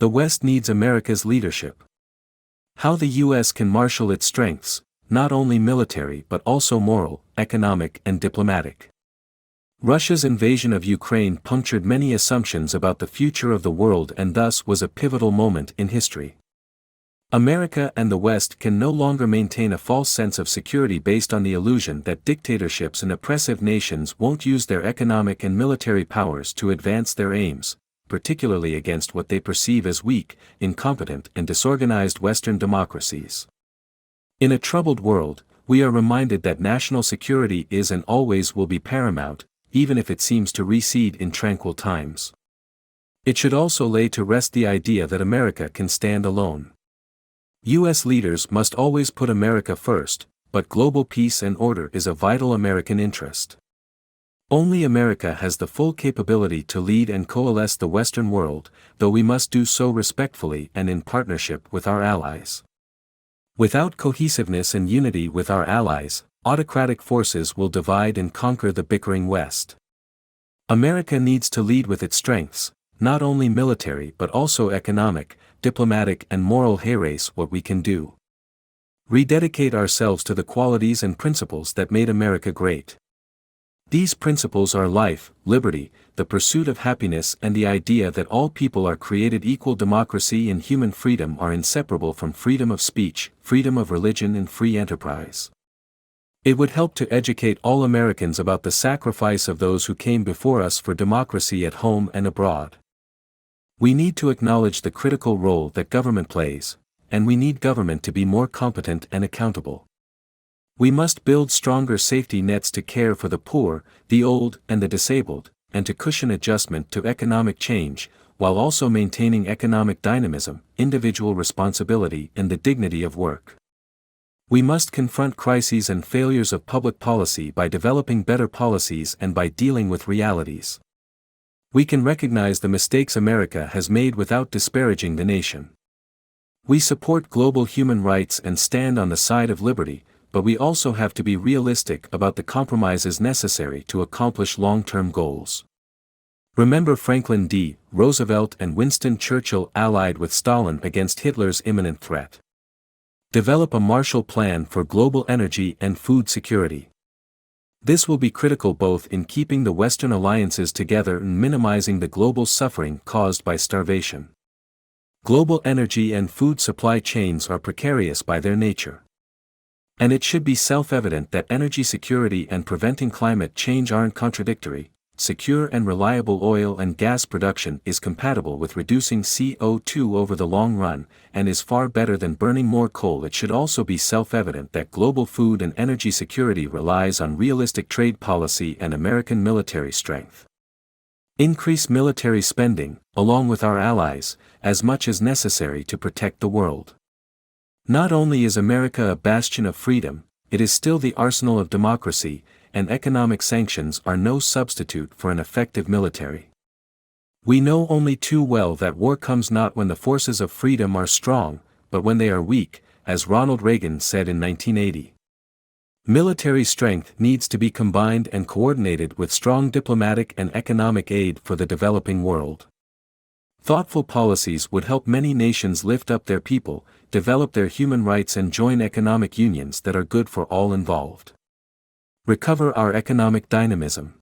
The West needs America's leadership. How the U.S. can marshal its strengths, not only military but also moral, economic and diplomatic. Russia's invasion of Ukraine punctured many assumptions about the future of the world and thus was a pivotal moment in history. America and the West can no longer maintain a false sense of security based on the illusion that dictatorships and oppressive nations won't use their economic and military powers to advance their aims, particularly against what they perceive as weak, incompetent and disorganized Western democracies. In a troubled world, we are reminded that national security is and always will be paramount, even if it seems to recede in tranquil times. It should also lay to rest the idea that America can stand alone. U.S. leaders must always put America first, but global peace and order is a vital American interest. Only America has the full capability to lead and coalesce the Western world, though we must do so respectfully and in partnership with our allies. Without cohesiveness and unity with our allies, autocratic forces will divide and conquer the bickering West. America needs to lead with its strengths, not only military but also economic, diplomatic and moral. Race what we can do. Rededicate ourselves to the qualities and principles that made America great. These principles are life, liberty, the pursuit of happiness and the idea that all people are created equal. Democracy and human freedom are inseparable from freedom of speech, freedom of religion and free enterprise. It would help to educate all Americans about the sacrifice of those who came before us for democracy at home and abroad. We need to acknowledge the critical role that government plays, and we need government to be more competent and accountable. We must build stronger safety nets to care for the poor, the old, and the disabled, and to cushion adjustment to economic change, while also maintaining economic dynamism, individual responsibility, and the dignity of work. We must confront crises and failures of public policy by developing better policies and by dealing with realities. We can recognize the mistakes America has made without disparaging the nation. We support global human rights and stand on the side of liberty, but we also have to be realistic about the compromises necessary to accomplish long-term goals. Remember Franklin D. Roosevelt and Winston Churchill allied with Stalin against Hitler's imminent threat. Develop a Marshall Plan for global energy and food security. This will be critical both in keeping the Western alliances together and minimizing the global suffering caused by starvation. Global energy and food supply chains are precarious by their nature. And it should be self-evident that energy security and preventing climate change aren't contradictory. Secure and reliable oil and gas production is compatible with reducing CO2 over the long run, and is far better than burning more coal. It should also be self-evident that global food and energy security relies on realistic trade policy and American military strength. Increase military spending, along with our allies, as much as necessary to protect the world. Not only is America a bastion of freedom, it is still the arsenal of democracy, and economic sanctions are no substitute for an effective military. We know only too well that war comes not when the forces of freedom are strong, but when they are weak, as Ronald Reagan said in 1980. Military strength needs to be combined and coordinated with strong diplomatic and economic aid for the developing world. Thoughtful policies would help many nations lift up their people, develop their human rights and join economic unions that are good for all involved. Recover our economic dynamism.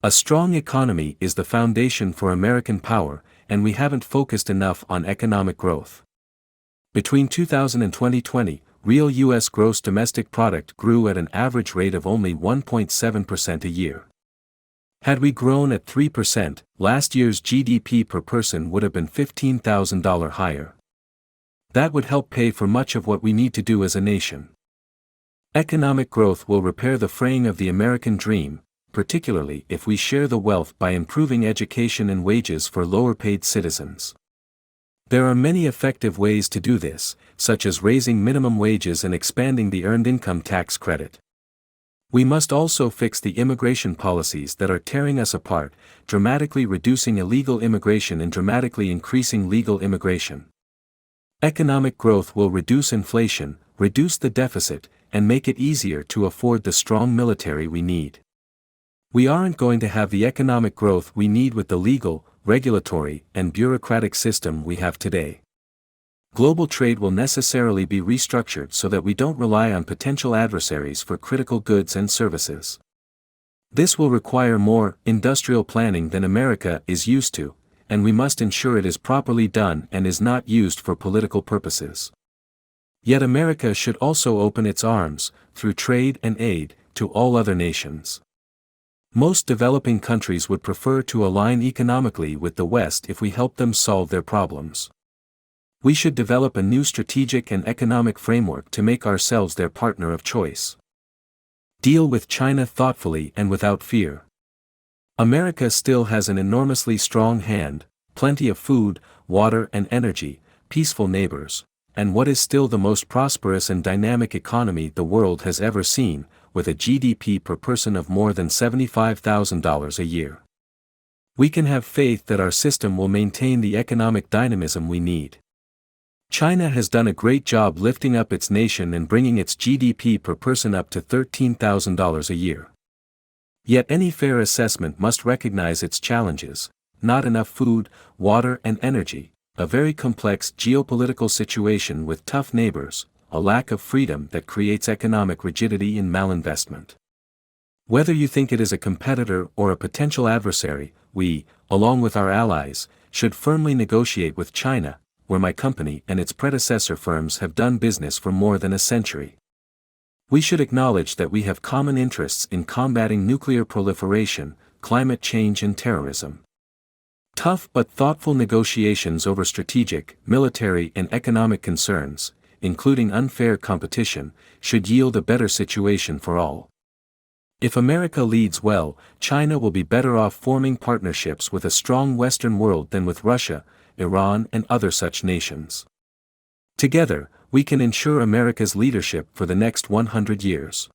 A strong economy is the foundation for American power, and we haven't focused enough on economic growth. Between 2000 and 2020, real U.S. gross domestic product grew at an average rate of only 1.7% a year. Had we grown at 3%, last year's GDP per person would have been $15,000 higher. That would help pay for much of what we need to do as a nation. Economic growth will repair the fraying of the American dream, particularly if we share the wealth by improving education and wages for lower-paid citizens. There are many effective ways to do this, such as raising minimum wages and expanding the earned income tax credit. We must also fix the immigration policies that are tearing us apart, dramatically reducing illegal immigration and dramatically increasing legal immigration. Economic growth will reduce inflation, reduce the deficit, and make it easier to afford the strong military we need. We aren't going to have the economic growth we need with the legal, regulatory, and bureaucratic system we have today. Global trade will necessarily be restructured so that we don't rely on potential adversaries for critical goods and services. This will require more industrial planning than America is used to, and we must ensure it is properly done and is not used for political purposes. Yet America should also open its arms, through trade and aid, to all other nations. Most developing countries would prefer to align economically with the West if we help them solve their problems. We should develop a new strategic and economic framework to make ourselves their partner of choice. Deal with China thoughtfully and without fear. America still has an enormously strong hand, plenty of food, water and energy, peaceful neighbors, and what is still the most prosperous and dynamic economy the world has ever seen, with a GDP per person of more than $75,000 a year. We can have faith that our system will maintain the economic dynamism we need. China has done a great job lifting up its nation and bringing its GDP per person up to $13,000 a year. Yet any fair assessment must recognize its challenges: not enough food, water and energy, a very complex geopolitical situation with tough neighbors, a lack of freedom that creates economic rigidity and malinvestment. Whether you think it is a competitor or a potential adversary, we, along with our allies, should firmly negotiate with China, where my company and its predecessor firms have done business for more than a century. We should acknowledge that we have common interests in combating nuclear proliferation, climate change and terrorism. Tough but thoughtful negotiations over strategic, military and economic concerns, including unfair competition, should yield a better situation for all. If America leads well, China will be better off forming partnerships with a strong Western world than with Russia, Iran and other such nations. Together, we can ensure America's leadership for the next 100 years.